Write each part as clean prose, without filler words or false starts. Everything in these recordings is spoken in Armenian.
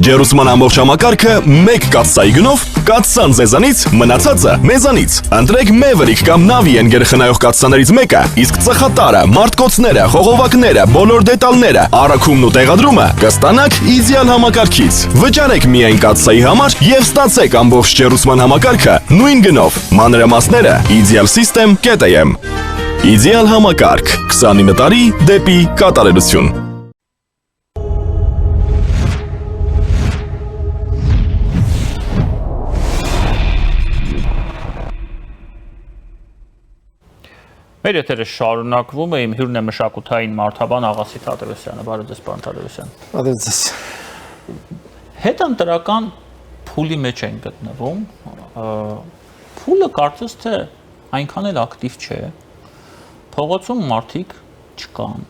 Ջերուսման ամբողջ համակարգը մեկ կաթսայի գնով, կաթսան ձեզանից, մնացածը մեզանից։ Ընտրեք Maverick կամ Navi ընկերխնայող կաթսաներից մեկը, իսկ ծխատարը, մարտկոցները, խողովակները, բոլոր դետալները, առաքումն ու տեղադրումը կստանաք իդեալ համակարգից։ Վճարեք միայն կաթսայի համար եւ ստացեք ամբողջ ջերուսման համակարգը նույն գնով։ Մանրամասները idealsystem.am Իդեալ համակարգ 29 տարի դեպի կատարելություն։ Մեր եթերը շարունակվում է, իմ հյուրն է մշակութային մարդաբան Աղասի Թադևոսյանը, բարև ձեզ պարոն Թադևոսյան։ Բարև ձեզ։ Հետընտրական փուլի մեջ են գտնվում, փուլը կարծես թե այնքան էլ ակտիվ չէ, փողոցում մարդիկ չկան,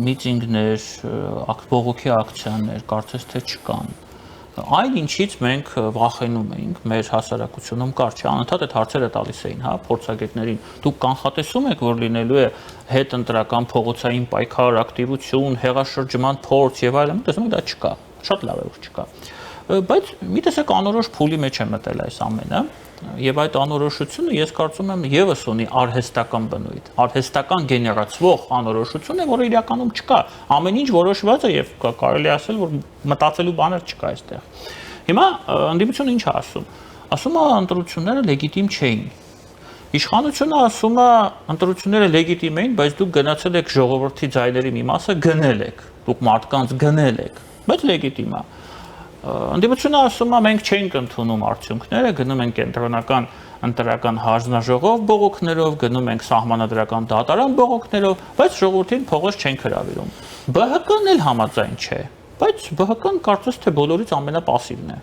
միտինգներ, բողոքի ակցիաներ կարծես թե չկան, այն ինչից մենք վախենում էինք, մեր հասարակությունում կար չէ, անընդհատ այդ հարցերը տալիս էին, հա, փորձագետներին, դուք կանխատեսում եք, որ լինելու է հետընտրական փողոցային պայքար, ակտիվություն, հեղաշրջման փորձ եւ այլն, տեսնում եք դա չկա, շատ լավ է որ չկա, բայց մի տեսակ անորոշ փուլի մեջ է մտել այս ամենը, եւ այդ անորոշությունը ես կարծում եմ եւս ունի արհեստական բնույթ, արհեստական գեներացվող անորոշություն է, որը իրականում չկա, ամեն ինչ որոշված է եւ կարելի ասել, որ մտածելու բաներ չկա այստեղ։ Հիմա ընդդիմությունը ինչ է ասում է ընտրությունները լեգիտիմ չէին։ Իշխանությունը ասում է ընտրությունները լեգիտիմ էին, բայց դուք գնացել եք ժողովրդի ձայների մի մասը գնել եք, դուք մարդկանց գնել եք, բայց լեգիտիմ է։ Ընդդիմությունը ասում է մենք չենք ընդունում արդյունքները, գնում ենք կենտրոնական ընտրական հանձնաժողով բողոքներով, գնում ենք սահմանադրական դատարան բողոքներով, բայց ժողովրդին փողոց չենք հրավիրում։ ԲՀԿ-ն էլ համաձայն չէ, բայց ԲՀԿ-ն կարծես թե բոլորից ամենապասիվն է։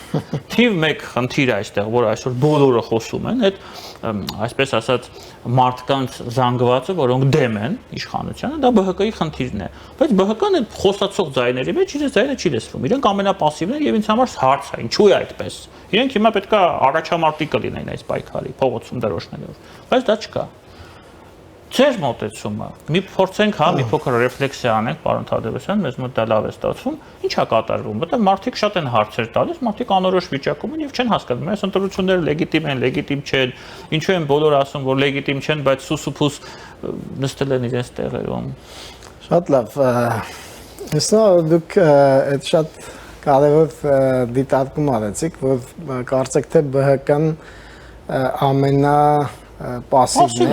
Թիվ 1 խնդիր է այստեղ, որ այսօր բոլորը խոսում են, այդ այսպես ասած մարդկանց զանգվածը, որոնք դեմ են իշխանությանը, դա ԲՀԿ-ի խնդիրն է, բայց ԲՀԿ-ն այդ խոսացող ձայների մեջ իր ձայնը չի լսվում, իրենք ամենապասիվն են եւ ինձ համար հարց է, ինչու է այդպես։ Իրենք հիմա պետք է առաջամարտի կլինեն այս պայքարի փողոցում դրոշներով, բայց դա չկա։ Ձեր մոտեցումը, մի փորձենք, հա, մի փոքր ռեֆլեքսիա անենք, պարոն Թադևոսյան, մեզ մոտ դա լավ է ստացվում, ինչ է կատարվում, որտեղ մարդիկ շատ են հարցեր տալիս, մարդիկ անորոշ վիճակում են եւ չեն հասկանում, այս ընտրությունները լեգիտիմ են, լեգիտիմ չեն, ինչու են բոլորը ասում, որ լեգիտիմ չեն, բայց սուսուփուս նստել են իրենց տեղերում։ Շատ լավ, հեսա դուք այդ շատ կարևոր դիտարկում արեցիք, որ կարծեք թե ԲՀԿ-ն ամենապասիվն է,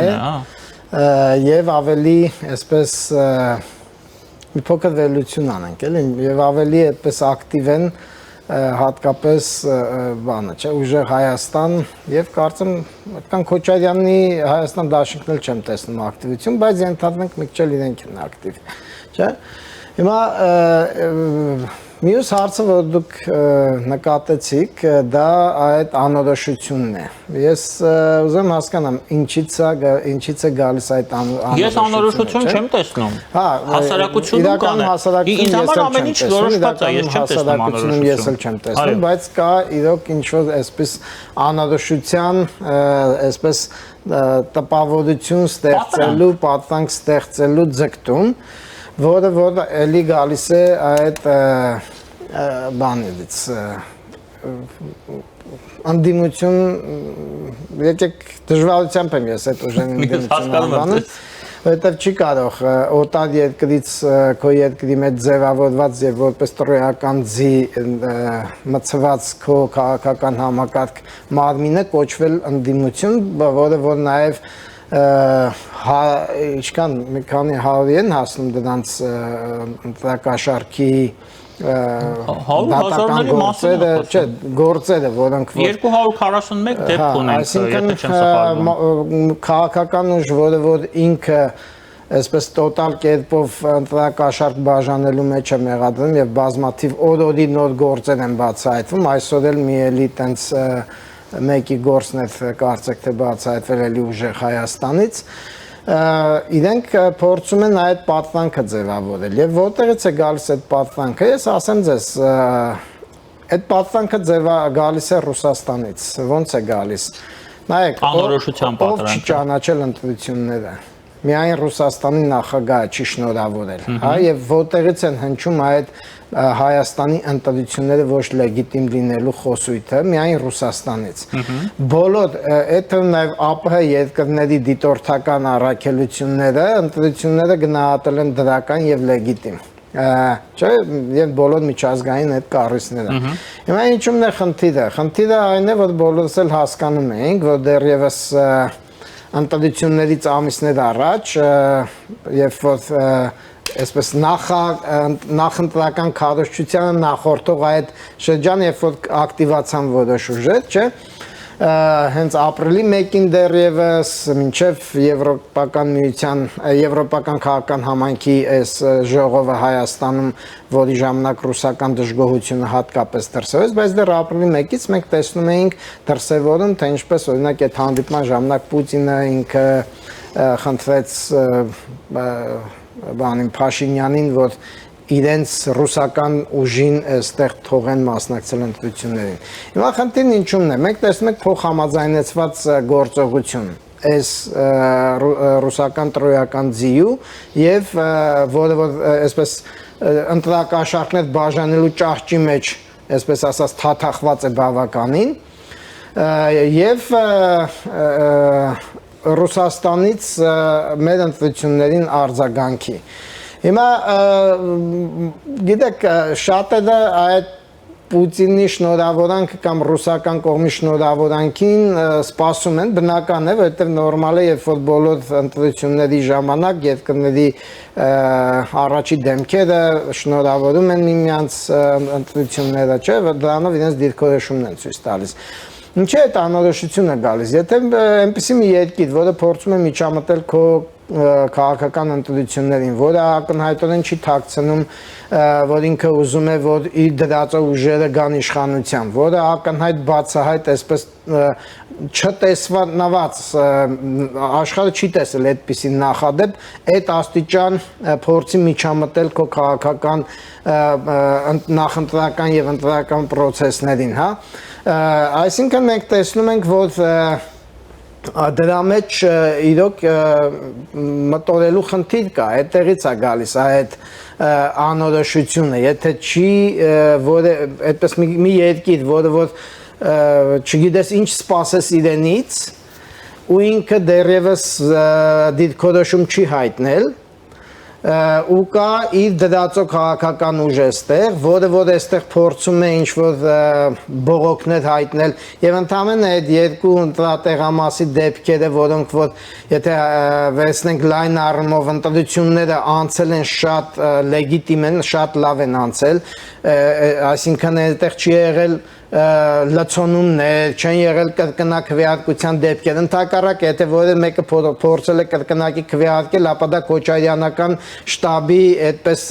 եւ ավելի այսպես մի փոքր վերլուծություն անենք, էլի, եւ ավելի այդպես ակտիվ են հատկապես բանը, չէ, ուժեղ Հայաստան եւ կարծեմ այդքան Քոչարյանի Հայաստան դաշինքն էլ չեմ տեսնում ակտիվություն, բայց ենթադրենք մի քիչ իրենք են ակտիվ, չէ։ Հիմա մյուս հարցը, որ դուք նկատեցիք, դա այդ անորոշությունն է։ Ես ուզում հասկանամ, ինչից է գալիս այդ անորոշությունը։ Ես անորոշություն չեմ տեսնում։ Հասարակությունում կան։ Ինձ համար ամեն ինչ որոշված է, ես չեմ տեսնում անորոշություն։ Ես էլ չեմ տեսնում, բայց կա իրոք ինչ-որ այսպես անորոշության, այսպես տպավորություն ստեղծելու, պատրանք ստեղծելու ձգտում, որը էլի գալիս է այդ բանից անդիմություն եկեք դժվարությամբ եմ ես այդ ուժեն ընդդիմություն բանը որտեղ չի կարող օտար երկրից քո երկրի մեջ ձևավորված եւ որպես տրոյական ձի մցված քո քաղաքական համակարգ մարմինը կոչվել ընդդիմություն, որը որ նաեւ ինչքան մի քանի հարյուրի են հասնում դրանց ընտրակաշարքի հազարների մասին չէ, գործերը, որոնք 241 դեպք ունենք, եթե չեմ սխալվում։ Քաղաքական ուժ, որ ինքը այսպես տոտալ կերպով ընտրակաշարք բաժանելու մեջ է մեղադրում եւ բազմաթիվ օրորի նոր գործեր են բացահայտվում, այսօր էլ մի էլի տենց մեկի գործն է կարծեք թե բացահայտվել էլի ուժեղ Հայաստանից, իրենք փորձում են այդ պատվանքը ձևավորել եւ որտեղից է գալիս այդ պատվանքը, ես ասեմ ձեզ, այդ պատվանքը գալիս է Ռուսաստանից, ոնց է գալիս, նայեք, անորոշության պատրանքը, ով չի ճանաչել ընտրությունները, միայն Ռուսաստանի նախագահը չի շնորհավորել, հա, եւ որտեղից են հնչում այդ Հայաստանի ընտրությունները ոչ լեգիտիմ լինելու խոսույթը, միայն Ռուսաստանից։ Բոլոր այդ նաեւ ԱՊՀ երկրների դիտորդական առաքելությունները ընտրությունները գնահատել են դրական եւ լեգիտիմ։ Չէ, եւ բոլոր միջազգային այդ կառույցները։ Հիմա ինչու՞մն է խնդիրը։ Խնդիրը այն է, որ բոլորս էլ հասկանում ենք, որ դեռևս ընտրություններից ամիսներ առաջ եւ որ այսպես նախընտրական քարոզչությանը նախորդող այդ շրջան, երբ որ ակտիվացան որոշ ուժեր, չէ, հենց ապրիլի 1-ին դեռևս մինչև Եվրոպական միության Եվրոպական քաղաքական համայնքի այս ժողովը Հայաստանում, որի ժամանակ ռուսական դժգոհությունը հատկապես դրսևորվեց, բայց դեռ ապրիլի 1-ից մենք տեսնում էինք դրսևորում, թե ինչպես օրինակ այդ հանդիպման ժամանակ Պուտինը ինքը խնդրեց Փաշինյանին, որ իրենց ռուսական ուժին այստեղ թողեն մասնակցել ընտրություններին։ Հիմա խնդիրն ինչումն է։ Մենք տեսնում ենք փոխհամաձայնեցված գործողություն այս ռուսական տրոյական ձիու եւ որը որ այսպես ընտրակաշառքներ բաժանելու ճահճի մեջ, այսպես ասած, թաթախված է բավականին եւ Ռուսաստանից մեր ընտրություններին արձագանքի։ Հիմա գիտեք, շատերը այդ Պուտինի շնորհավորանքը կամ ռուսական կողմի շնորհավորանքին սպասում են, բնական է, որովհետև նորմալ է, երբ որ բոլոր ընտրությունների ժամանակ երկրների առաջի դեմքերը շնորհավորում են միմյանց ընտրությունները, չէ, դրանով իրենց դիրքորոշումն են ցույց տալիս։ Ինչի՞ է անորոշությունը գալիս։ Եթե այնպեսի մի երկիր, որը փորձում է միջամտել քո քաղաքական ընտրություններին, որը ակնհայտորեն չի թաքցնում, որ ինքը ուզում է, որ իր դրածող ուժերը գան իշխանության, որը ակնհայտ բացահայտ այսպես չտեսված աշխարհը չի տեսել այդպիսի նախադեպ, այդ աստիճան փորձի միջամտել քո քաղաքական նախընտրական եւ ընտրական process-ներին, հա։ Այսինքն մենք տեսնում ենք, որ դրա մեջ իրոք մտորելու խնդիր կա, այդտեղից է գալիս այդ անորոշությունը, եթե չի այդպես մի երկիր, որը որ չգիտես ինչ սպասես իրենից ու ինքը դեռևս դիրքորոշում չի հայտնել ու կա իր դրածող քաղաքական ուժ այստեղ, որը որ այստեղ փորձում է ինչ-որ բողոքներ հայտնել եւ ընդհանրապես այդ երկու ընտրատեղամասի դեպքերը, որոնք որ եթե վերցնենք լայն առումով ընտրությունները անցել են շատ լեգիտիմ են, շատ լավ են անցել, այսինքն այդտեղ չի եղել լցոնումներ, չեն եղել կրկնակ քվեարկության դեպքեր, ընդհակառակը, եթե որևէ մեկը փորձել է կրկնակի քվեարկել, ապա դա Քոչարյանական շտաբի այդպես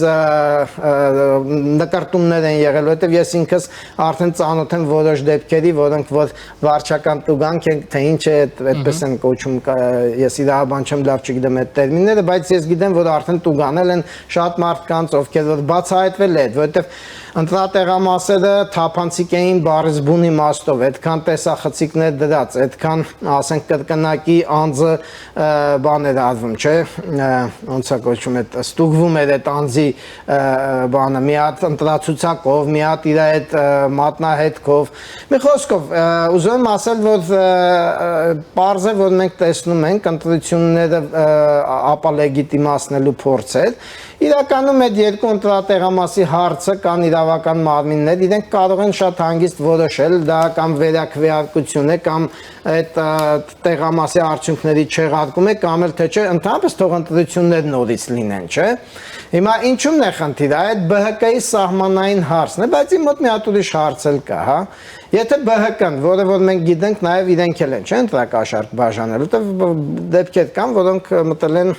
նկարտումներ են եղել, որովհետև ես ինքս արդեն ծանոթ եմ որոշ դեպքերի, որոնք որ վարչական տուգանք են, թե ինչ է այդպես են կոչում, ես իրավաբան չեմ, լավ չգիտեմ այդ տերմինները, բայց ես գիտեմ, որ արդեն տուգանել են շատ մարդկանց, ովքեր որ բացահայտվել է, որովհետև ընտրատեղամասերը թափանցիկ էին բառից բուն իմաստով, այդքան տեսախցիկներ դրած, այդքան, ասենք, կրկնակի անձը բան էր արվում, չէ, ոնց է կոչվում, ստուգվում էր այդ անձի բանը, մի հատ ընտրացուցակով, մի հատ իր այդ մատնահետքով, մի խոսքով, ուզում եմ ասել, որ պարզ է, որ մենք տեսնում ենք ընտրությունները ապա լեգիտիմացնելու փորձեր, իրականում այդ երկու ընտրատեղամասի հարցը կան իրավական մարմիններ, իրենք կարող են շատ հանգիստ որոշել, դա կամ վերաքվեարկություն է, կամ այդ տեղամասի արդյունքների չեղարկում է, կամ էլ թե չէ, ընդհանրապես թող ընտրություններ նորից լինեն, չէ։ Հիմա ինչումն է խնդիրը, այդ ԲՀԿ-ի սահմանային հարցն է, բայց իմ մոտ մի հատ ուրիշ հարց էլ կա, հա։ Եթե ԲՀԿ-ն, որը որ մենք գիտենք, նաև իրենք էլ են, չէ, ընտրակաշառք բաժանել, որտեղ դեպքեր կան, որոնք մտել են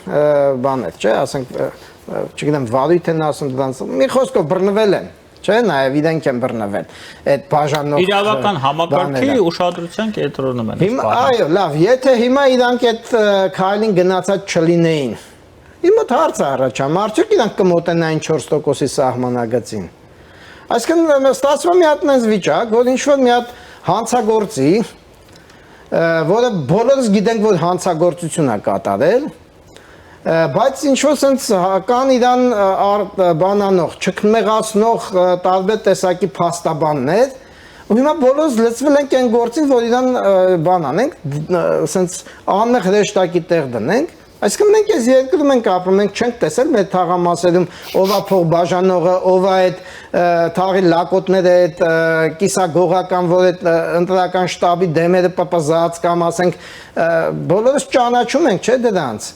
բաներ, չէ, ասենք չգիտեմ, վարույթ են ասում դրանց, մի խոսքով բռնվել են, չէ, նաև իրենք են բռնվել, այդ բաժանող իրավական համակարգի ուշադրության կենտրոնում են։ Այո, լավ, եթե հիմա իրանք այդ քայլին գնացած չլինեին, իմ մոտ հարց է առաջանում, արդյոք իրանք կմոտենային 4%-ի սահմանագծին։ Այսինքն ստացվում է մի հատ նենց վիճակ, որ ինչ-որ մի հատ հանցագործի, որը բոլորս գիտենք, որ հանցագործություն է կատարել, բայց ինչ որ sense կան իրան բանանող, չքմեղացնող տարբեր տեսակի փաստաբաններ, ու հիմա բոլորս լծվել ենք այն գործին, որ իրան բան անենք, sense անմեղ հրեշտակի տեղ դնենք, այսինքն մենք այս երկրում ենք ապրում, մենք չենք տեսել մեր թաղամասերում ով է փող բաժանողը, ով է այդ թաղի լակոտները, այդ կիսագողական, որ այդ ընտրական շտաբի դեմերը պպզած կամ ասենք բոլորս ճանաչում ենք, չէ՞ դրանց։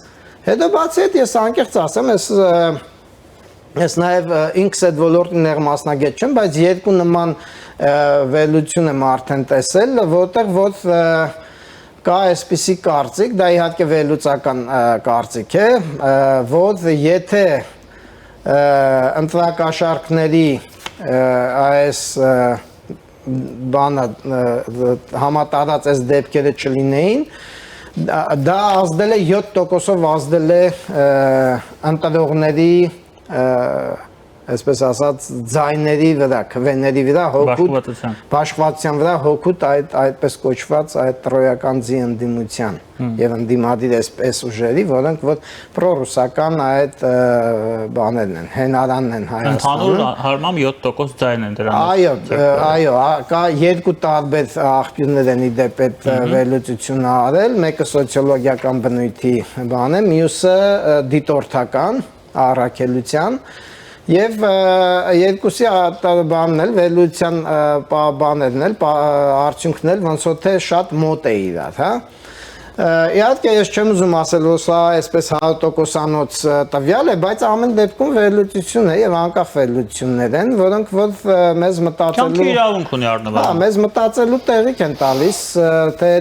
Հետո բացի այդ ես անկեղծ ասեմ, ես նաև ինքս այդ ոլորտի ներմասնագետ չեմ, բայց երկու նման վերլուծություն եմ արդեն տեսել, որտեղ որ կա այսպիսի կարծիք, դա իհարկե վերլուծական կարծիք է, որ եթե ընտրակաշարքների այս բանը համատարած այս դեպքերը չլինեին, դա ազդել է 7%-ով ազդել է ընտրողների այսպես ասած ձայների վրա, քվեների վրա, հոգուտ բաշխվածության վրա, հոգուտ այդպես կոչված այդ տրոյական ձի ընդդիմության եւ ընդդիմադիր այս ուժերի, որոնք որ պրոռուսական այդ բաներն են, հենարանն են Հայաստանում։ Ընդհանուր հարմամբ 7% ձայն են դրանից։ Այո, կա երկու տարբեր աղբյուրներ են իդեպ այդ վերլուծությունը արել, մեկը սոցիոլոգիական բնույթի բան է, մյուսը դիտորդական առաքելության Եվ երկուսի բանն էլ, վերլուծության բաներն էլ, արդյունքն էլ ոնց որ թե շատ մոտ է իրար, հա։ Իհարկե ես չեմ ուզում ասել, որ սա այսպես 100%-անոց տվյալ է, բայց ամեն դեպքում վերլուծություն է եւ անկախ վերլուծություններ են, որոնք որ մեզ մտածելու Կյանքի իրավունք ունի առնվազն։ Հա, մեզ մտածելու տեղիք են տալիս, թե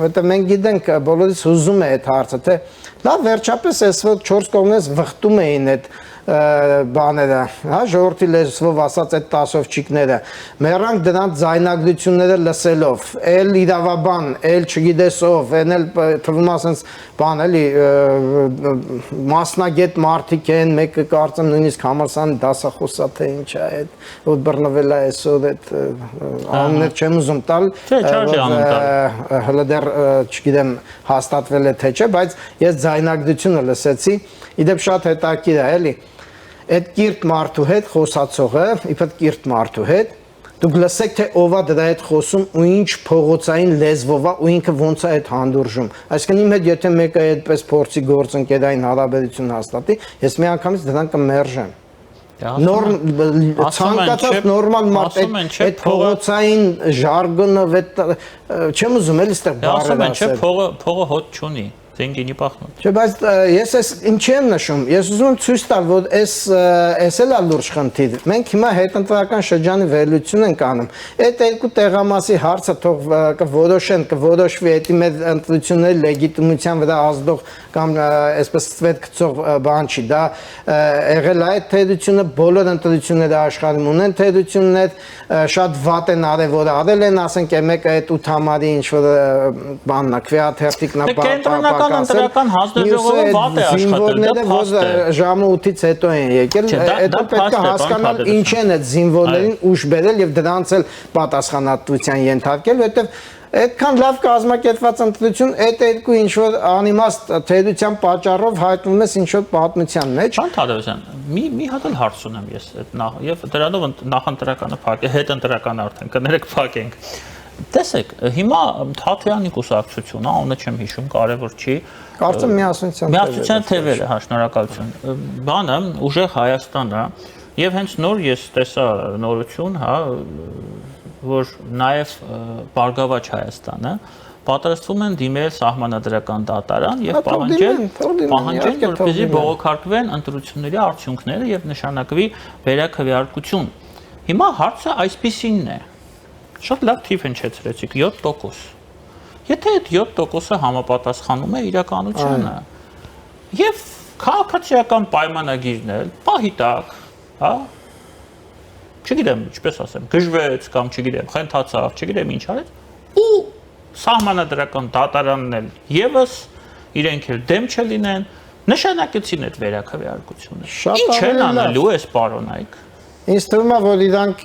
որտեղ մենք գիտենք, բոլորից հուզում է այդ հարցը, թե լավ վերջապես այս որ 4 կողմից վխտում էին այդ բաները, հա, ժողովրդի լեզվով ասած այդ տասովչիկները, մեռանք դրանց ձայնագրությունները լսելով, էլ իրավաբան, էլ չգիտես ով, են էլ թվում ասենց բան էլի մասնագետ մարդիկ են, մեկը կարծեմ նույնիսկ համալսարանի դասախոսա թե ինչ է այդ, որ բռնվել է այսօր այդ անուններ չեմ ուզում տալ, հələ դեռ չգիտեմ հաստատվել է թե չէ, բայց ես ձայնագրությունը լսեցի, իդեպ շատ հետաքրքիր է, էլի Այդ կիրթ մարդու հետ խոսացողը, իբր կիրթ մարդու հետ, դուք լսեք թե ով է դրա հետ խոսում ու ինչ փողոցային լեզվով է ու ինքը ոնց է այդ հանդուրժում։ Այսինքն իմ հետ եթե մեկը այդպես փորձի գործընկերային հարաբերություն հաստատի, ես մի անգամից դրան կմերժեմ։ Ցանկացած նորմալ մարդ այդ փողոցային ժարգոնով չեմ ուզում էլի ստեղ բառեր ասել։ Փողը հոտ չունի։ Զենգինի պախնոց։ Չէ, բայց ես այս ինչի եմ նշում, ես ուզում եմ ցույց տալ, որ այս էլ է լուրջ խնդիր։ Մենք հիմա հետընտրական շրջանի վերլուծություն ենք անում։ Այդ երկու տեղամասի հարցը թող կորոշեն, կորոշվի էդի մեր ընտրությունների լեգիտիմության վրա ազդող կամ այսպես ստվետ գցող բան չի։ Դա եղել է այդ թերությունը, բոլոր ընտրությունները աշխարհում ունեն թերություններ, շատ վատ են արել, որ արել են, ասենք մեկը այդ 8 համարի ինչ որ բանն է, քվեաթերթիկն է, ընտրական հանձնաժողովը վատ է աշխատել, դա փաստ է։ Ժամը 8-ից հետո են եկել, հետո պետք է հասկանալ ինչ են այդ զինվորներին ուժ բերել եւ դրանց էլ պատասխանատվության ենթարկել, որովհետեւ այդքան լավ կազմակերպված ընտրություն, այդ երկու ինչ որ անիմաստ թերության պատճառով հայտնվում ես ինչ որ պատմության մեջ։ Ան Թադևոսյան, մի հատ էլ հարց ունեմ ես այդ եւ դրանով նախընտրականը փակ է, հետընտրական արդեն կներեք փակենք։ Տեսեք, հիմա Թաթեյանի կուսակցությունը, անունը չեմ հիշում, կարևոր չի։ Կարծեմ Միասնության թևերը, հա, շնորհակալություն։ Բանը ուժեղ Հայաստանը եւ հենց նոր ես տեսա նորություն, հա, որ նաեւ Բարգավաճ Հայաստանը պատրաստվում են դիմել սահմանադրական դատարան եւ պահանջել, որպեսզի բողոքարկվեն ընտրությունների արդյունքները եւ նշանակվի վերաքվեարկություն։ Հիմա հարցը այսպիսինն է։ Շատ լավ թիվ հնչեցրեցիք 7%։ Եթե այդ 7%-ը համապատասխանում է իրականությանը եւ քաղաքացիական պայմանագիրն էլ պահի տակ, հա, չգիտեմ, ինչպես ասեմ, գժվեց կամ չգիտեմ, խենթացավ, չգիտեմ ինչ արեց, ու սահմանադրական դատարանն էլ եւս իրենք էլ դեմ չլինեն, նշանակեցին այդ վերաքվեարկությունը։ Ինչ են անելու այս պարոնայք։ Ինձ թվում է, որ իրանք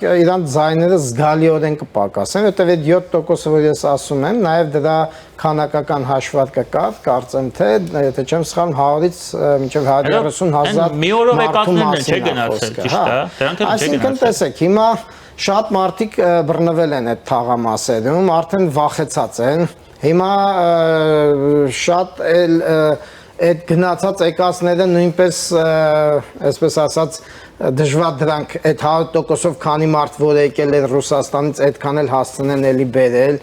ձայները զգալիորեն կպակասեն, որտեղ այդ 7%-ը, որ ես ասում եմ, նաև դրա քանակական հաշվարկը կա, կարծեմ թե, եթե չեմ սխալվում, 100-ից մինչև 130,000 մի օրով եկածներն են չէ գնացել, ճիշտ է, դրանք էլ չէ այսինքն տեսեք, հիմա շատ մարդիկ բռնվել են այդ թաղամասերում, արդեն վախեցած են, հիմա շատ այդ գնացած եկածները նույնպես, այսպես ասած, դժվար դրանք այդ 100%-ով քանի մարդ որ եկել է Ռուսաստանից այդքան էլ հասցնեն էլի բերել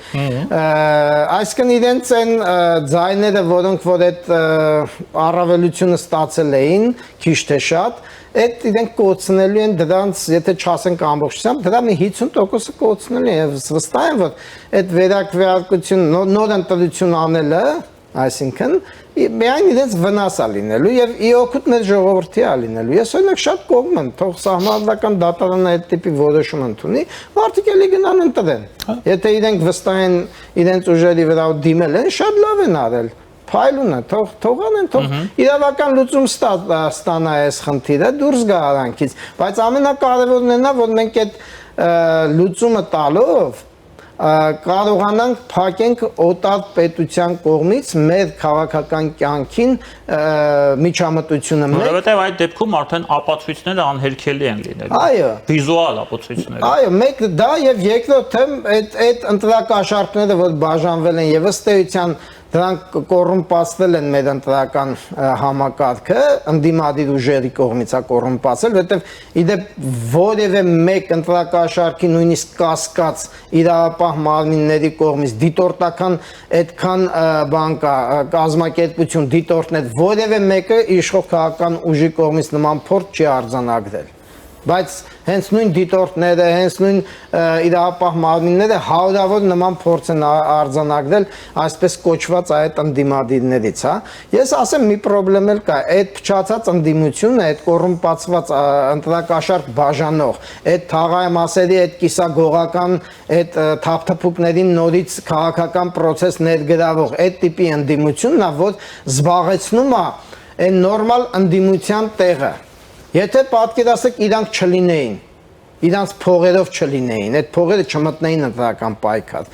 այսինքն իրենց են ձայները որոնք որ այդ առավելությունը ստացել էին քիչ թե շատ այդ իրենք կոծնելու են դրանց եթե չասենք ամբողջությամբ դրա մի 50%-ը կոծնելու են եւ վստահ եմ որ այդ վերակվեարկություն նոր ընտրություն անելը այսինքն միայն իրենց վնաս է լինելու եւ ի օգուտ մեր ժողովրդի է լինելու ես օրինակ շատ կողմ եմ թող սահմանադրական դատարանը այդ տիպի որոշում ընդունի մարդիկ էլի գնան ընտրեն եթե իրենք վստահ են իրենց ուժերի վրա դիմել են շատ լավ են արել փայլուն է թող անեն թող իրավական լուծում ստանա այս խնդիրը դուրս գա արանքից բայց ամենակարևորն է նա որ մենք այդ լուծումը տալով կարողանանք փակենք օտար պետության կողմից մեր քաղաքական կյանքին միջամտությունը մեր որովհետև այդ դեպքում արդեն ապացույցները անհերքելի են լինելու այո վիզուալ ապացույցները այո մեկ դա եւ երկրորդը այդ ընտրակաշառքները որ բաժանվել են եւ ըստ էության դրանք կոռումպացվել են մեր ընտրական համակարգը ընդդիմադիր ուժերի կողմից է կոռումպացել որովհետև իդեպ որևէ մեկ ընտրակաշառքի նույնիսկ կասկած իրավապահ մարմինների կողմից դիտորդական այդքան բան կա կազմակերպություն դիտորդներ որևէ մեկը իշխող քաղաքական ուժի կողմից նման փորձ չի արձանագրել բայց հենց նույն դիտորդները, հենց նույն իրավապահ մարմինները հարյուրավոր նման փորձ են արձանագրել այսպես կոչված այդ ընդդիմադիրներից, հա։ Ես ասեմ մի խնդրեմ էլ կա, այդ փչացած ընդդիմությունը, այդ կոռումպացված ընտրակաշառք բաժանող, այդ թաղամասերի այդ կիսագողական, այդ թափթփուկներին նորից քաղաքական process ներգրավող այդ տիպի ընդդիմությունն է, որ զբաղեցնում է այն նորմալ ընդդիմության տեղը Եթե պատկերացեք իրանք չլինեին, իրանք փողերով չլինեին, այդ փողերը չմտնեին ընտրական պայքար։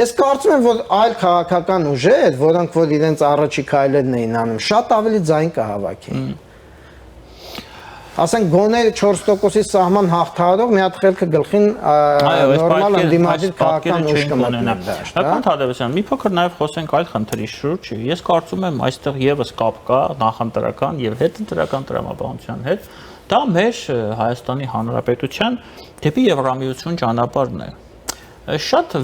Ես կարծում եմ, որ այլ քաղաքական ուժեր, որոնք որ իրենց առաջի քայլերն էին անում, շատ ավելի ձայն կհավաքեին։ Ասենք գոնե 4%-ի սահման հաղթահարող մի հատ խելքը գլխին նորմալ ընդդիմադիր քաղաքական ուժ կմտնի դաշտ, հա։ Պարոն Թադևոսյան, մի փոքր նաև խոսենք այլ խնդրի շուրջ։ Ես կարծում եմ այստեղ եւս կապ կա նախընտրական եւ հետընտրական տրամաբանության հետ։ Դա մեր Հայաստանի Հանրապետության դեպի Եվրամիություն ճանապարհն է։ Շատ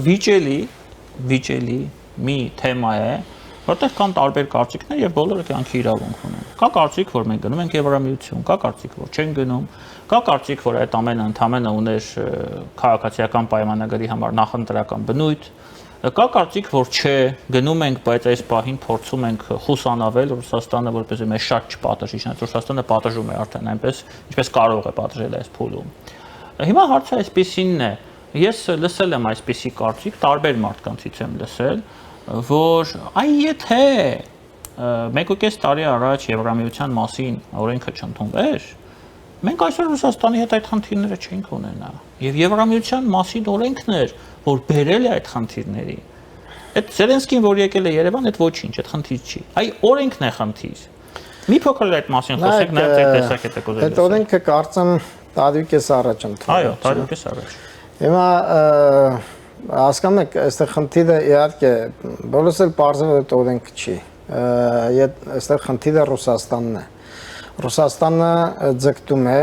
վիճելի մի թեմա է, որտեղ կան տարբեր կարծիքներ եւ բոլորը կյանքի իրավունք ունեն։ Կա կարծիք, որ մենք գնում ենք Եվրամիություն, կա կարծիք, որ չեն գնում, կա կարծիք, որ այդ ամենը ընդհանրապես ուներ քաղաքացիական պայմանագրի համար նախընտրական բնույթ, կա կարծիք, որ չէ, գնում ենք, բայց այս պահին փորձում ենք խուսանավել Ռուսաստանը, որպեսզի մեզ շատ չպատժի, չնայած Ռուսաստանը պատժում է արդեն այնպես, ինչպես կարող է պատժել այս փուլում։ Հիմա հարցը այսպեսինն է, ես լսել եմ այսպիսի կարծիք, տարբեր մարդկանցից եմ լսել, որ այ եթե 1.5 տարի առաջ Եվրամիության մասին օրենքը չընդունվեր, մենք այսօր Ռուսաստանի հետ այդ խնդիրները չենք ունենա։ Եվ Եվրամիության մասին օրենքն էր, որ բերել է այդ խնդիրների։ Այդ Զելենսկին, որ եկել է Երևան, այդ ոչինչ, այդ խնդիր չի։ Այ օրենքն է խնդիր։ Մի փոքր այդ մասին խոսենք, նաև ձեր տեսակետը կուզեմ։ Այդ օրենքը կարծեմ տարիքես առաջ ընդունվել։ Այո, տարիքես առաջ։ Հիմա հասկանում եք, այստեղ խնդիրը իհարկե բոլորս էլ պարզել այդ օրենքը չի։ Այստեղ խնդիրը Ռուսաստանն է։ Ռուսաստանը ձգտում է,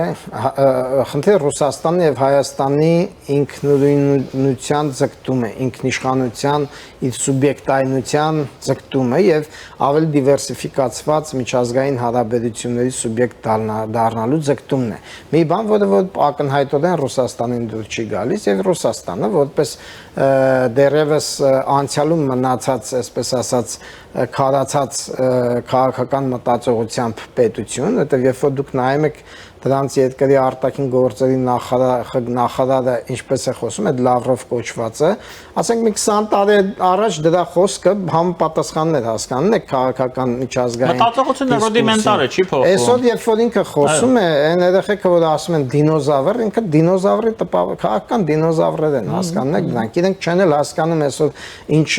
խնդիրը Ռուսաստանի եւ Հայաստանի ինքնուրույնության ձգտում է, ինքնիշխանության իր սուբյեկտայնության ձգտում է եւ ավելի դիվերսիֆիկացված միջազգային հարաբերությունների սուբյեկտ դառնալու ձգտումն է։ Մի բան, որը ակնհայտորեն Ռուսաստանին դուր չի գալիս եւ Ռուսաստանը որպես դերևս անցյալում մնացած, այսպես ասած, քարացած քաղաքական մտածողությամբ պետություն, որտեղ երբ որ դուք նայում եք դրանց երկրի արտաքին գործերի նախարարը ինչպես է խոսում, այդ Լավրով կոչվածը, ասենք մի 20 տարի առաջ դրա խոսքը համապատասխանն էր հասկանում, է քաղաքական միջազգային մտածողությունը ռուդիմենտար է, չի փոխվում։ Այսօր երբ որ ինքը խոսում է, այն երեխեքը որ ասում են դինոզավր, ինքը դինոզավրի քաղաքական դինոզավրեր են հասկանում, դրանք իրենք չեն էլ հասկանում այսօր ինչ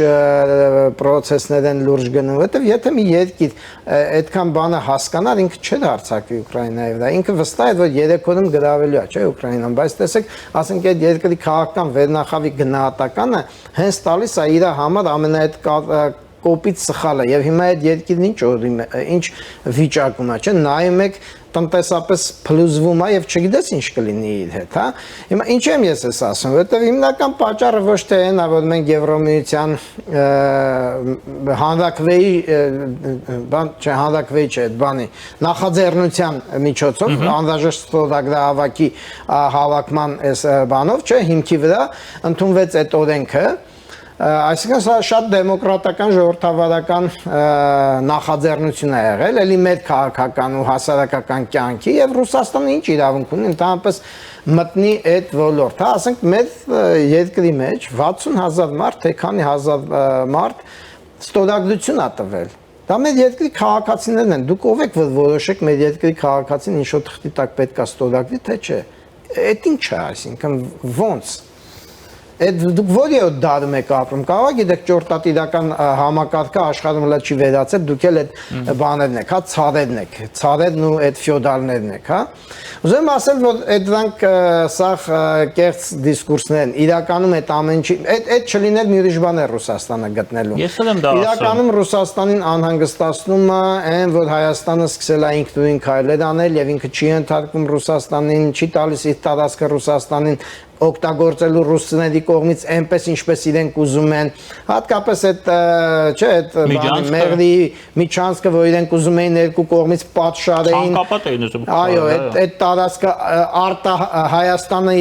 process-ներ են լուրջ գնում, որովհետև եթե մի երկիր այդքան բանը հասկանար, ինքը չէր հարձակվի Ուկրաինայի վրա, ինքը վստահ է, որ 3 օրում գրավելու է, չէ՞ Ուկրաինան, բայց տեսեք, ասենք այդ երկրի քաղաքական վերնախավի գնահատականը հենց տալիս է իր համար ամենայդ կոպիտ սխալը եւ հիմա այդ երկիրն ինչ վիճակում է, չէ՞, նայում եք տնտեսապես փլուզվում է եւ չգիտես ինչ կլինի իր հետ, հա։ Հիմա ինչ եմ ես ասում, որովհետեւ հիմնական պատճառը ոչ թե այն է, որ մենք Եվրոմիության հանրակրվեի բան, չէ, հանրակրվեի չէ, այդ բանի նախաձեռնության միջոցով անհրաժեշտ ստորագրահավաքի հավաքման այս բանով, չէ, հիմքի վրա ընդունվեց այդ օրենքը Այսինքն սա շատ դեմոկրատական ժողովրդավարական նախաձեռնություն է եղել, էլի մեր քաղաքական ու հասարակական կյանքի եւ Ռուսաստանը ինչ իրավունք ունի ընդհանրապես մտնի այդ ոլորտ, հա, ասենք մեր երկրի մեջ 60,000 մարդ, թե քանի հազար մարդ ստորագրություն ա տվել։ Դա մեր երկրի քաղաքացիներն են, դուք ով եք որ որոշեք մեր երկրի քաղաքացին ինչ-որ թղթի տակ պետք է ստորագրի, թե չէ։ Այդ ինչ է, այսինքն ոնց Այդ դուք որի դարում եք ապրում, կարող եք գիտեք ճորտատիրական համակարգը աշխարհում հլա չի վերացել, դուք էլ այդ բաներն եք, հա, ցարերն եք, ցարերն ու այդ ֆյոդալներն եք, հա։ Ուզում ասել, որ այդ դրանք սաղ կեղծ դիսկուրսներ են, իրականում այդ ամեն ինչի, այդ չլիներ մի ուրիշ բան է Ռուսաստանը գտնելու։ Ես էլ եմ դա ասում։ Իրականում Ռուսաստանին անհանգստացնում է այն, որ Հայաստանը սկսել է ինքնուրույն քայլեր անել եւ ինքը չի ընդհատվում Ռուսաստանին, չի տալիս իր տարածքը Ռուսաստանին օգտագործելու ռուսների կողմից այնպես ինչպես իրենք ուզում են հատկապես այդ չէ այդ մեղրի միջանցքը որ իրենք ուզում էին երկու կողմից պատշարեին ցանկապատ էին ուզում այո այդ տարածքը Հայաստանը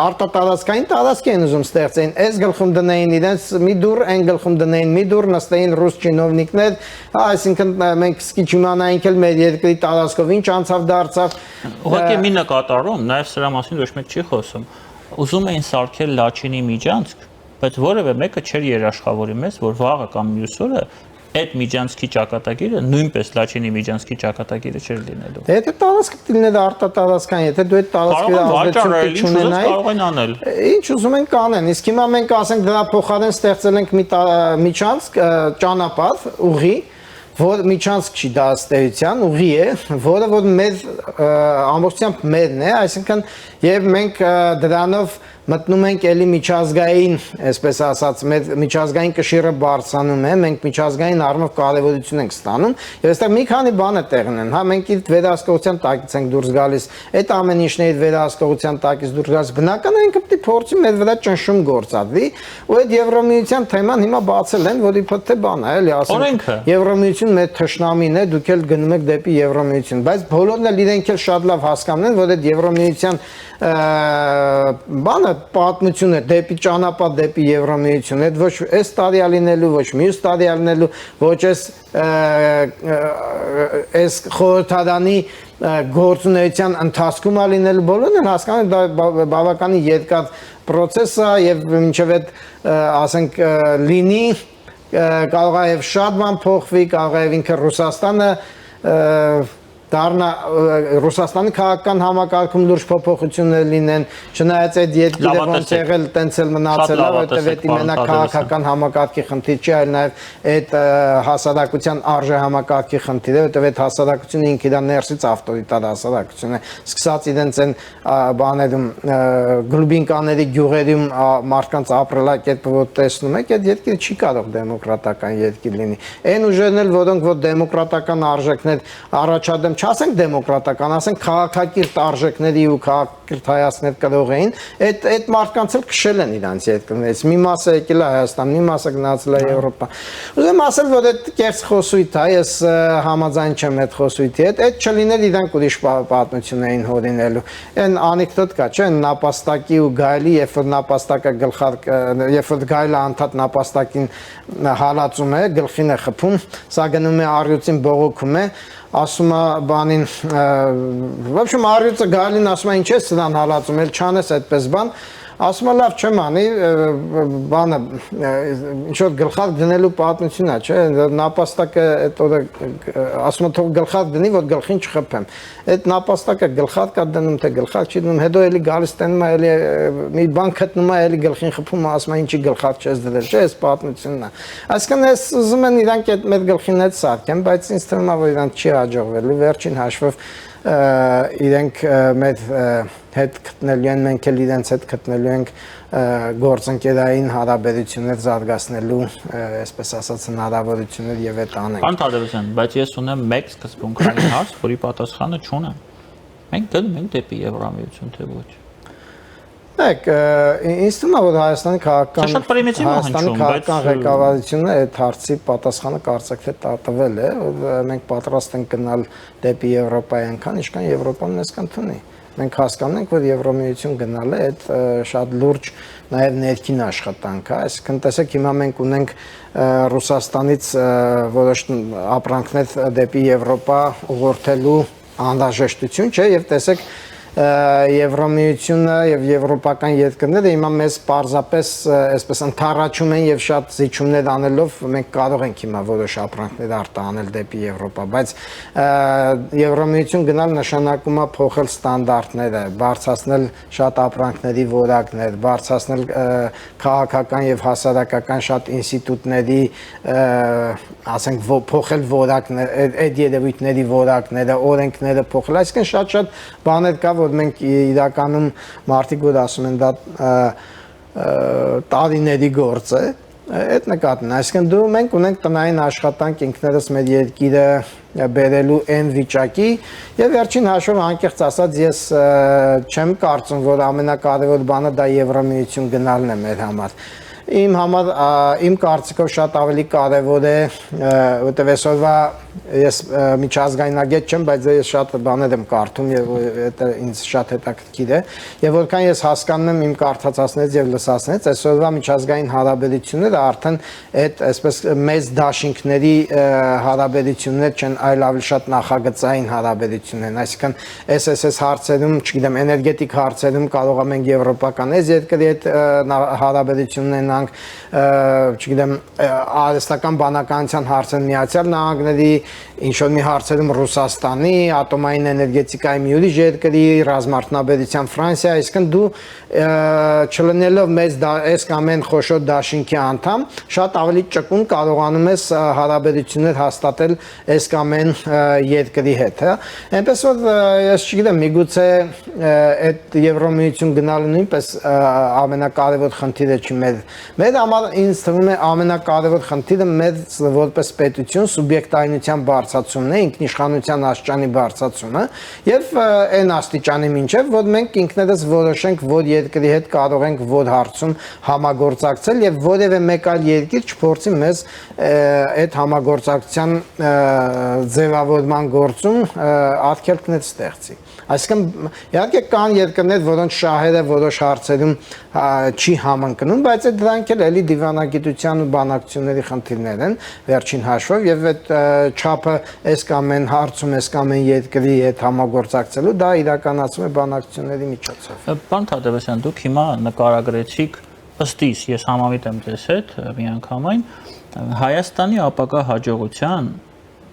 արտատարածքային տարածք են ուզում ստեղծեն այս գլխում դնեին իրենց մի դուր այն գլխում դնեին մի դուր նստեին ռուս չինովնիկներ այսինքն մենք սկիչ իմանայինք էլ մեր երկրի տարածքով ինչ անցավ դարձավ ուղղակի մի նկատառում նաև սրա մասին ոչ մեկ չի խոսում Ուզում էին սարքել Լաչինի միջանցք, բայց որևէ մեկը չէր երաշխավորի մեզ, որ վաղը կամ մյուս օրը այդ միջանցքի ճակատագիրը նույնպես Լաչինի միջանցքի ճակատագիրը չէր լինելու։ Եթե տարածքը լիներ արտատարածքային, եթե դու այդ տարածքի ազդեցություն չունենայի, կարող են անել։ Ինչ ուզում են կանեն, իսկ հիմա մենք ասենք դրա փոխարեն ստեղծել ենք մի միջանցք, ճանապարհ, ուղի որ միջանցք չի դա ըստեյության ուղի է, որը որ մեր ամբողջությամբ մերն է, այսինքն եւ մենք դրանով մտնում ենք էլի միջազգային, այսպես ասած, մեր միջազգային կշիռը բարձրանում է, մենք միջազգային առումով կարևորություն ենք ստանում, եւ այստեղ մի քանի բան է տեղն են, հա, մենք իր վերահսկողության տակից ենք դուրս գալիս, այդ ամեն ինչն է իր վերահսկողության տակից դուրս գալիս, բնական է ինքը պետք է փորձի մեր վրա ճնշում գործադրի, ու այդ Եվրոմիության թեման հիմա բացել են, որ իբր թե բան է, էլի ասենք, Եվրոմիություն մեր թշնամին է, դուք էլ գնում եք դեպի Եվրոմիություն, բայց բոլորն էլ իրենք էլ շատ լավ հասկանում են, որ այդ Եվրոմիության բանը պատմություն է դեպի ճանապարհ դեպի Եվրոմիություն, այդ ոչ այս տարի ալինելու, ոչ մյուս տարի ալինելու, ոչ այս խորհրդարանի գործունեության ընթացքում ալինելու բոլորն են հասկանում դա բավականին երկար process է եւ մինչեւ այդ ասենք լինի կարող է եւ շատ բան փոխվի, կարող է ինքը Ռուսաստանը դառնա Ռուսաստանի քաղաքական համակարգում լուրջ փոփոխություններ լինեն, չնայած այդ երկիրը ոնց եղել, տենց էլ մնացել է, որտեղ դա մենակ քաղաքական համակարգի խնդիր չի, այլ նաև այդ հասարակության արժե համակարգի խնդիր է, որտեղ այդ հասարակությունը ինքը դա ներսից ավտորիտար հասարակություն է, սկսած իրենց այն բաներում գլուբինկաների գյուղերում մարդկանց ապրելակերպը որ տեսնում եք, այդ երկիրը չի կարող դեմոկրատական երկիր լինի։ Այն ուժերն էլ, որոնք որ դեմոկրատական արժեքներ առաջադեմ չասենք դեմոկրատական, ասենք քաղաքակիրթ արժեքների ու քաղաքակիրթ հայացքներ կրող էին, այդ մարդկանց էլ քշել են իրանց երկրներից։ Մի մասը եկել է Հայաստան, մի մասը գնացել է Եվրոպա։ Ուզում ասել, որ այդ կեղծ խոսույթ է, ես համաձայն չեմ այդ խոսույթի հետ, այդ չլիներ իրանք ուրիշ պատմություն էին հորինելու։ Այն անեկդոտ կա, չէ՞, նապաստակի ու գայլի, երբ որ նապաստակը երբ որ գայլը անդադ նապաստակին հալածում է, գլխին է խփում, սա գնում է առյուծին բողոքում է ասում է բանին в общем առյուծը գալին ասում է ինչ ես սրան հալածում էլ չանես այդպես բան ասում է լավ չեմ անի բանը ինչ որ գլխատ դնելու պատմություն է չէ նապաստակը այդ օրը ասում է թող գլխատ դնի որ գլխին չխփեմ այդ նապաստակը գլխատ կա դնում թե գլխատ չի դնում հետո էլի գալիս տենում է էլի մի բան գտնում է էլի գլխին խփում ասում է ինչի գլխատ չես դրել չէ այս պատմությունն է այսինքն ես ուզում են իրանք այդ մեր գլխին հետ սարքեն բայց ինձ թվում է որ իրանք չի հաջողվելու վերջին հաշվով իրենք մեր հետ գտնելու են մենք էլ իրենց հետ գտնելու ենք գործընկերային հարաբերություններ զարգացնելու այսպես ասած հնարավորություններ եւ այդ անենք Պարոն Թադևոսյան բայց ես ունեմ մեկ սկզբունքային հարց որի պատասխանը չունեմ մենք գնում ենք դեպի Եվրամիություն թե ոչ Եք, ինձ թվում է որ Հայաստանի քաղաքական ղեկավարությունը այդ հարցի պատասխանը կարծեք թե տվել է, որ մենք պատրաստ ենք գնալ դեպի Եվրոպայի այնքան, ինչքան Եվրոպան մեզ կընդունի։ Մենք հասկանում ենք, որ Եվրոմիություն գնալը այդ շատ լուրջ նաև ներքին աշխատանք է, այսինքն տեսեք հիմա մենք ունենք Ռուսաստանից որոշ ապրանքներ դեպի Եվրոպա ուղղորդելու անհրաժեշտություն, չէ, եւ տեսեք Եվրոմիությունը եւ եվրոպական երկրները հիմա մեզ պարզապես այսպես ընթառաջում են եւ շատ զիջումներ անելով մենք կարող ենք հիմա որոշ ապրանքներ արտահանել դեպի Եվրոպա, բայց Եվրոմիություն գնալ նշանակում է փոխել ստանդարտները, բարձրացնել շատ ապրանքների որակներ, բարձրացնել քաղաքական եւ հասարակական շատ ինստիտուտների, ասենք փոխել որակներ, այդ երևույթների որակները, օրենքները փոխել, այսինքն շատ բաներ կա որ մենք իրականում մարդիկ որ ասում են դա տարիների գործ է այդ նկատն այսինքն դու մենք ունենք տնային աշխատանք ինքներս մեր երկիրը բերելու այն վիճակի եւ վերջին հաշվով անկեղծ ասած ես չեմ կարծում որ ամենակարևոր բանը դա Եվրոմիություն գնալն է մեր համար Իմ համար իմ կարծիքով շատ ավելի կարևոր է որտեղ այսօրվա ես միջազգայնագետ չեմ բայց ես շատ բաներ եմ կարդում եւ դա ինձ շատ հետաքրքիր է եւ որքան ես հասկանում եմ իմ կարդացածներից եւ լսածներից այսօրվա միջազգային հարաբերությունները արդեն այդ այսպես մեծ դաշինքների հարաբերություններ չեն այլ ավելի շատ նախագծային հարաբերություններ են այսինքն SSS հարցերում չգիտեմ էներգետիկ հարցերում կարող ենք եվրոպական այս երկրի հետ հարաբերություններ չգիտեմ արհեստական բանականության հարցեր Միացյալ Նահանգների ինչ որ մի հարցերում Ռուսաստանի, ատոմային էներգետիկայի մի ուրիշ երկրի, ռազմարտունաբերության Ֆրանսիա, այսինքն դու չլինելով մեծ այս կամ այն խոշոր դաշինքի անդամ, շատ ավելի ճկուն կարողանում ես հարաբերություններ հաստատել այս կամ այն երկրի հետ, հա։ Այնպես որ ես չգիտեմ, միգուցե այդ Եվրոմիություն գնալը նույնպես ամենակարևոր խնդիրը չի մեր համար ինձ թվում է ամենակարևոր խնդիրը մեր որպես պետություն սուբյեկտայնության բարձրացումն է, ինքնիշխանության աստիճանի բարձրացումը եւ այն աստիճանի մինչեւ որ մենք ինքներս որոշենք որ երկրի հետ կարող ենք որ հարցում համագործակցել եւ որևէ մեկ այլ երկիր չփորձի մեզ այդ համագործակցության ձևավորման գործում արգելքներ ստեղծի Այսինքն իհարկե կան երկրներ, որոնց շահերը որոշ հարցերում չի համընկնում, բայց դրանք էլ էլի դիվանագիտության ու բանակցությունների խնդիրներ են վերջին հաշվով եւ այդ չափը այս կամ այն հարցում այս կամ այն երկրի հետ համագործակցելու դա իրականացում է բանակցությունների միջոցով։ Պարոն Թադևոսյան, դուք հիմա նկարագրեցիք ըստ իս ես համամիտ եմ ձեզ հետ միանգամայն Հայաստանի ապագա հաջողության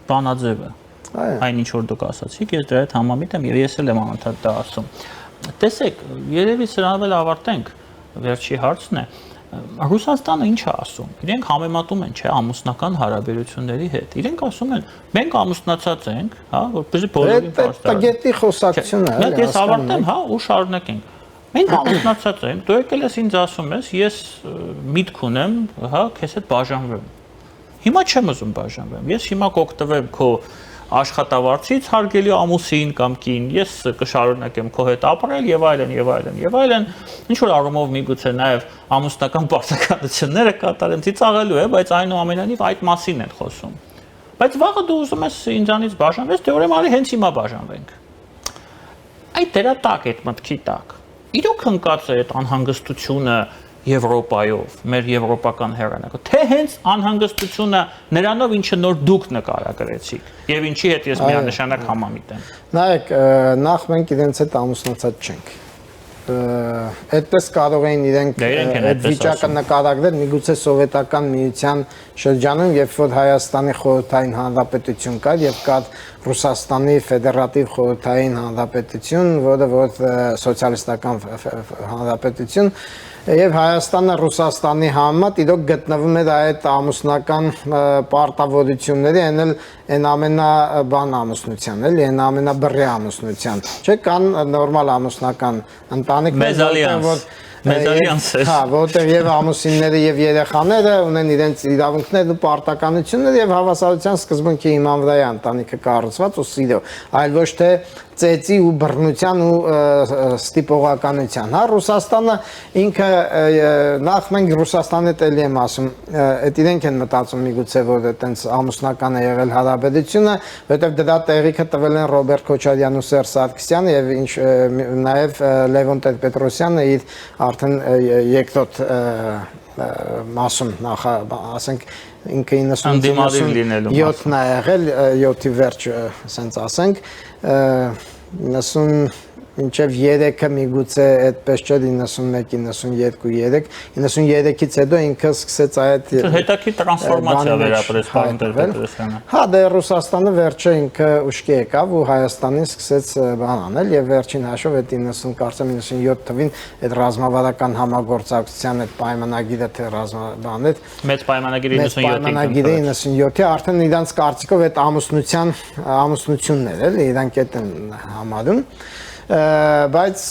բանաձևը Այն ինչ որ դուք ասացիք, ես դրա հետ համամիտ եմ եւ ես էլ եմ անընդհատ դա ասում։ Տեսեք, երևի սրանով էլ ավարտենք, վերջի հարցն է։ Ռուսաստանը ինչ է ասում։ Իրենք համեմատում են, չէ, ամուսնական հարաբերությունների հետ։ Իրենք ասում են, մենք ամուսնացած ենք, հա, որպեսզի բոլորին փաստարի։ Դա գետի խոսակցությունն է։ Ես ավարտեմ, հա, ու շարունակենք։ Մենք ամուսնացած ենք, դու եկել ես ինձ ասում ես, ես միտք ունեմ, հա, քեզ հետ բաժանվեմ։ Հիմա չեմ ուզում բաժանվեմ։ Ես հիմա կօգտվեմ քո աշխատավարձից հարգելի ամուսին կամ կին, ես կշարունակեմ քո հետ ապրել եւ այլն եւ այլն եւ այլն, ինչ որ առումով միգուցե նաեւ ամուսնական պարտականությունները կատարեն, ծիծաղելու է, բայց այնուամենայնիվ այդ մասին են խոսում։ Բայց վաղը դու ուզում ես ինձանից բաժանվես, դե ուրեմն արի հենց հիմա բաժանվենք։ Այդ դրա տակ այդ մտքի տակ։ Իրոք ընկած է այդ անհանգստությունը Եվրոպայով, մեր եվրոպական հեռանկարով, թե հենց անհանգստությունը նրանով, ինչը նոր դուք նկարագրեցիք, եւ ինչի հետ ես միանշանակ համամիտ եմ։ Նայեք, նախ մենք իրենց հետ ամուսնացած չենք։ Այդպես կարող էին իրենք այդ վիճակը նկարագրել միգուցե սովետական միության շրջանում, երբ որ Հայաստանի խորհրդային հանրապետություն կար եւ կար Ռուսաստանի ֆեդերատիվ խորհրդային հանրապետություն, որը որ սոցիալիստական հանրապետություն եւ Հայաստանը Ռուսաստանի համեմատ իրոք գտնվում էր այդ ամուսնական պարտավորությունների, այն ամենաբան ամուսնության, էլի, այն ամենաբռի ամուսնության։ Չէ, կան նորմալ ամուսնական ընտանիքներ, Մեզալյանսեր։ Հա, որտեղ եւ ամուսինները եւ երեխաները ունեն իրենց իրավունքներն ու պարտականությունները եւ հավասարության սկզբունքի հիման վրա է ընտանիքը կառուցված ու սիրո, այլ ոչ թե ծեծի ու բռնության ու ստիպողականության։ Հա, Ռուսաստանը ինքը նախ մենք Ռուսաստանի հետ էլի եմ ասում, այդ իրենք են մտածում միգուցե որ այտենց ամուսնական է եղել հարաբերությունը, որովհետեւ դրա տեղիքը տվել են Ռոբերտ Քոչարյանն ու Սերժ Սարգսյանը եւ ինչ նաեւ Լևոն Տեր-Պետրոսյանը իր արդեն երկրորդ մասում նախ ասենք ինքը 97-ն է եղել 7-ի վերջ ասենց ասենք 90 մինչև 3-ը միգուցե այդպես չէ 91, 92, 93-ից հետո ինքը սկսեց այդ հետաքի տրանսֆորմացիա վերապրեց պարոն Տեր-Պետրոսյանը։ Հա, դե Ռուսաստանը վերջը ինքը ուշքի եկավ ու Հայաստանին սկսեց բան անել եւ վերջին հաշվով այդ 90 կարծեմ 97 թվին այդ ռազմավարական համագործակցության այդ պայմանագիրը թե ռազմաբան այդ մեծ պայմանագիրը 97-ի արդեն իրանց կարծիքով այդ ամուսնությունն էր, էլի, իրանք այդ են համարում բայց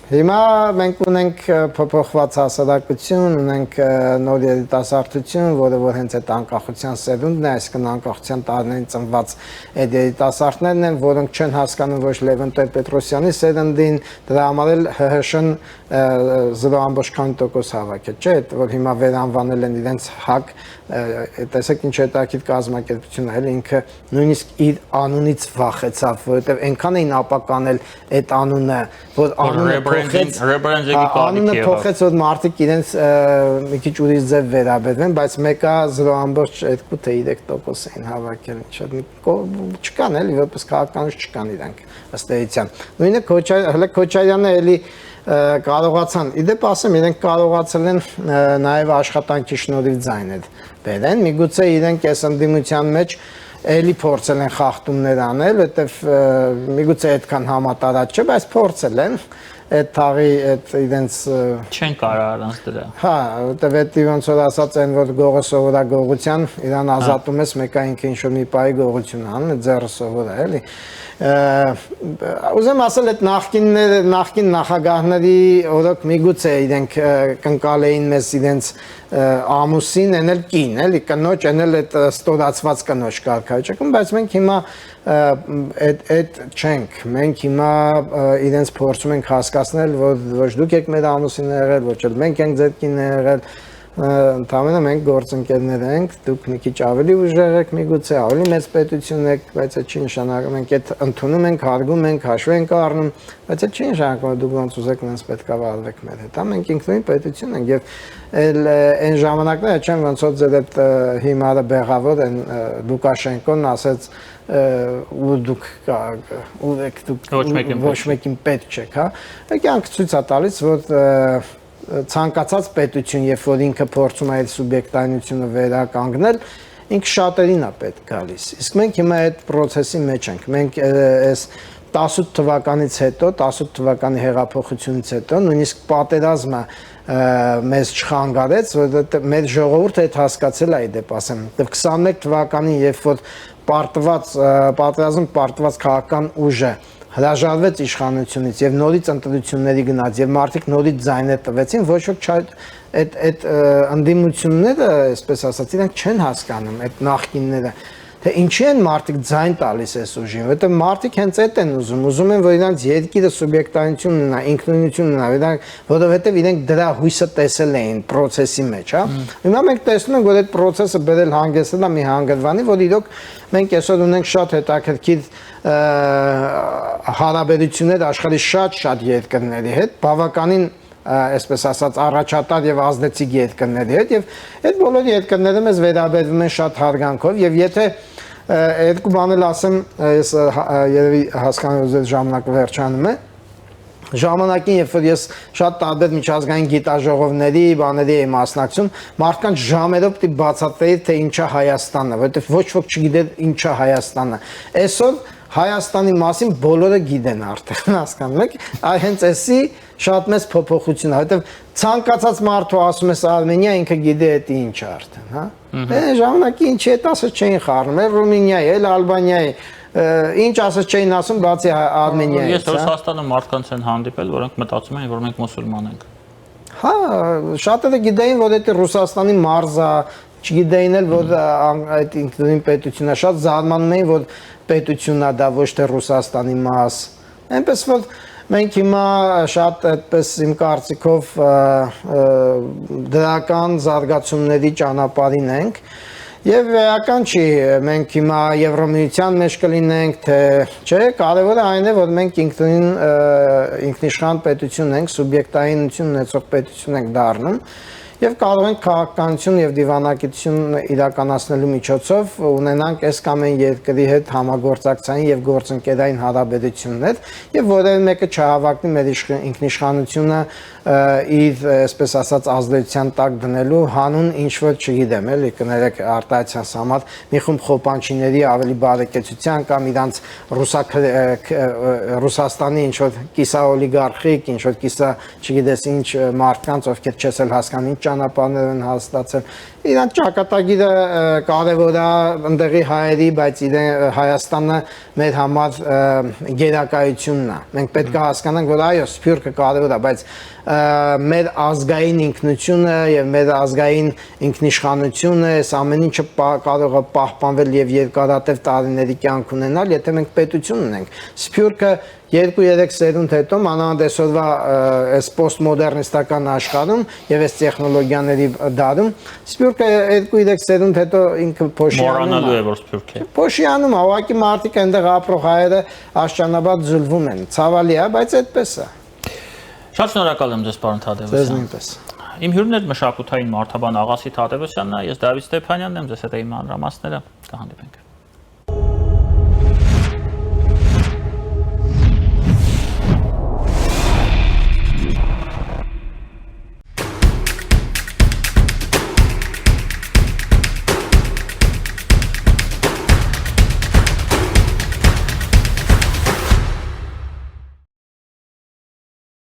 հիմա մենք ունենք փոփոխված հասարակություն, ունենք նոր երիտասարդություն, որը որ հենց այդ անկախության սերունդն է, այսինքն անկախության տարիներին ծնված այդ երիտասարդներն են, որոնք չեն հասկանում ոչ Լևոն Տեր-Պետրոսյանի սերնդին, դրա համար էլ ՀՀՇ-ն 0.2% հավաքել, չէ՞, որ հիմա վերանվանել են իրենց ՀԱԿ, տեսեք ինչ հետաքրքիր կազմակերպություն է, ինքը նույնիսկ իր անունից վախեցավ, որովհետև այնքան էին ապականել այդ անունը, որ անունը փոխեց, որ մարդիկ իրենց մի քիչ ուրիշ ձև վերաբերվեն, բայց մեկը 0.2 թե 3% էին հավաքել, չկան էլի, որպես քաղաքականություն չկան իրանք ըստ էության։ Նույնը հələ Քոչարյանը էլի կարողացան, իդեպ ասեմ, իրենք կարողացել են նաև աշխատանքի շնորհիվ ձայներ բերեն, միգուցե իրենք այս ընդդիմության մեջ էլի փորձել են խախտումներ անել, որովհետև միգուցե այդքան համատարած չէ, բայց փորձել են այդ թաղի այդ իրենց չեն կարող առանց դրա։ Հա, որովհետև այդ ոնց որ ասած են որ գողը սովորագողության իրան ազատում ես մեկը ինքը ինչ որ մի պայի գողություն անում, ձեռը սովոր է, էլի։ Ուզեմ ասել այդ նախկին նախագահների օրոք միգուցե իրենք կնկալեին մեզ իրենց ամուսին են էլ կին, էլի կնոջ են էլ այդ ստորացված կնոջ կարգավիճակում, բայց մենք հիմա այդ չենք, մենք հիմա իրենց փորձում ենք հասկացնել, որ ոչ դուք եք մեր ամուսինը եղել, ոչ էլ մենք ենք ձեր կինը եղել, ընդհանրապես մենք գործընկերներ ենք, դուք մի քիչ ավելի ուժեղ եք, միգուցե ավելի մեծ պետություն եք, բայց այդ չի նշանակում մենք այդ ընդունում ենք, հարգում ենք, հաշվի ենք առնում, բայց այդ չի նշանակում որ դուք ոնց ուզեք նենց պետք է վարվեք մեր հետ, մենք ինքնուրույն պետություն ենք եւ այն ժամանակները չեմ ոնց որ ձեր այդ հիմարը բեղավոր են Լուկաշենկոն ասեց ու դուք ոչ մեկին պետք չեք, հա, կյանքը ցույց է տալիս որ ցանկացած պետություն, երբ որ ինքը փորձում է այդ սուբյեկտայնությունը վերականգնել, ինքը շատերին է պետք գալիս։ Իսկ մենք հիմա այդ process-ի մեջ ենք։ Մենք այս 18 թվականից հետո, 18 թվականի հեղափոխությունից հետո, նույնիսկ պատերազմը մեզ չխանգարեց, որովհետև մեր ժողովուրդը այդ հասկացել է իդեպ ասեմ։ 21 թվականին, երբ որ պատերազմ պարտված քաղաքական ուժը հրաժարվեց իշխանությունից եւ նորից ընտրությունների գնաց եւ մարդիկ նորից ձայներ տվեցին, ոչ ոք այդ ընդդիմությունները, այսպես ասած, իրենք չեն հասկանում այդ նախկինները, թե ինչի են մարդիկ ձայն տալիս այս ուժին, որովհետեւ մարդիկ հենց այդ են ուզում են, որ իրանց երկիրը սուբյեկտայնություն ունենա, ինքնունություն ունենա, որովհետեւ իրենք դրա հույսը տեսել էին process-ի մեջ, հա։ Հիմա մենք տեսնում ենք, որ այդ process-ը բերել հանգեցել է մի հանգրվանի, որ իրոք մենք այսօր ունենք շատ հետաքրքիր հարաբերություններ աշխարհի շատ երկրների հետ, բավականին այսպես ասած առաջատար եւ ազդեցիկ երկրների հետ եւ այդ բոլոր երկրները մեզ վերաբերվում են շատ հարգանքով եւ եթե երկու բան էլ ասեմ, ես երևի հասկանում եմ ժամանակը վերջանում է ժամանակին, երբ որ ես շատ տարբեր միջազգային գիտաժողովների, բաների եմ մասնակցում, մարդկանց ժամերով պիտի բացատրեի, թե ինչա Հայաստանը, որովհետև ոչ ոք չգիտեր ինչա Հայաստանը։ Այսօր Հայաստանի մասին բոլորը գիտեն արդեն, հասկանում եք, հենց էսի շատ մեծ փոփոխություն է, որովհետև ցանկացած մարդու ասում ես Արմենիա, ինքը գիտի դա ինչ է արդեն, հա։ Ժամանակի ինչի հետ ասած չէին խառնում, Ռումինիայի, էլ Ալբանիայի ինչ ասած չէին ասում, բացի Արմենիայից։ Ես Ռուսաստանը մարդկանց են հանդիպել, որոնք մտածում են, որ մենք մուսուլման ենք։ Հա, շատերը գիտեին, որ դա Ռուսաստանի մարզ է, չգիտեին էլ, որ այդ ինքնուրույն պետությունն է, շատ զարմանում էին, որ պետությունն է դա ոչ թե Ռուսաստանի մաս։ Այնպես որ մենք հիմա շատ այդպես իմ կարծիքով դրական զարգացումների ճանապարհին ենք։ Եվ էական չի, մենք հիմա Եվրոմիության մեջ կլինենք, թե չէ, կարևորը այն է, որ մենք ինքնիշխան պետություն ենք, սուբյեկտայինություն ունեցող պետություն ենք դառնում եւ կարող ենք քաղաքականություն եւ դիվանագիտություն իրականացնելու միջոցով ունենանք այս կամ այն երկրի հետ համագործակցային եւ գործընկերային հարաբերություններ եւ որևէ մեկը չհավակնի մեր ինքնիշխանությունը իր, այսպես ասած, ազդեցության տակ դնելու հանուն ինչ որ չգիտեմ, էլի կներեք արտահայտության համար մի խումբ խոպանչիների ավելի բարեկեցության կամ իրանց Ռուսաստանի ինչ որ կիսաօլիգարխիկ, ինչ որ կիսա, չգիտես ինչ մարդկանց, ովքեր չես էլ հասկանում ճանապարհներ են հաստատել։ Իրանց ճակատագիրը կարևոր է ընդեղի հայերի, բայց Հայաստանը մեր համար գերակայությունն է։ Մենք պետք է հասկանանք, որ այո, սփյուռքը կարևոր է, բայց մեր ազգային ինքնությունը եւ մեր ազգային ինքնիշխանությունը, այս ամեն ինչը կարող է պահպանվել եւ երկարատև տարիների կյանք ունենալ, եթե մենք պետություն ունենք։ Սփյուռքը 2-3 սերունդ հետո մանավանդ այսօրվա այս պոստմոդեռնիստական աշխարհում եւ այս տեխնոլոգիաների դարում սփյուռքը 2-3 սերունդ հետո ինքը փոշիանում է։ Մոռանալու է, որ սփյուռք է։ Փոշիանում է, ուղղակի մարդիկ այնտեղ ապրող հայերը աշճանաբար զուլվում են։ Ցավալի է, բայց այդպես է։ Շատ շնորհակալ եմ ձեզ, պարոն Թադևոսյան։ Ձեզ նույնպես։ Իմ հյուրն էր մշակութային մարդաբան Աղասի Թադևոսյանն է, ես Դավիթ Ստեփանյանն եմ, ձեզ հետ եմ մանրամասները, կհանդիպենք։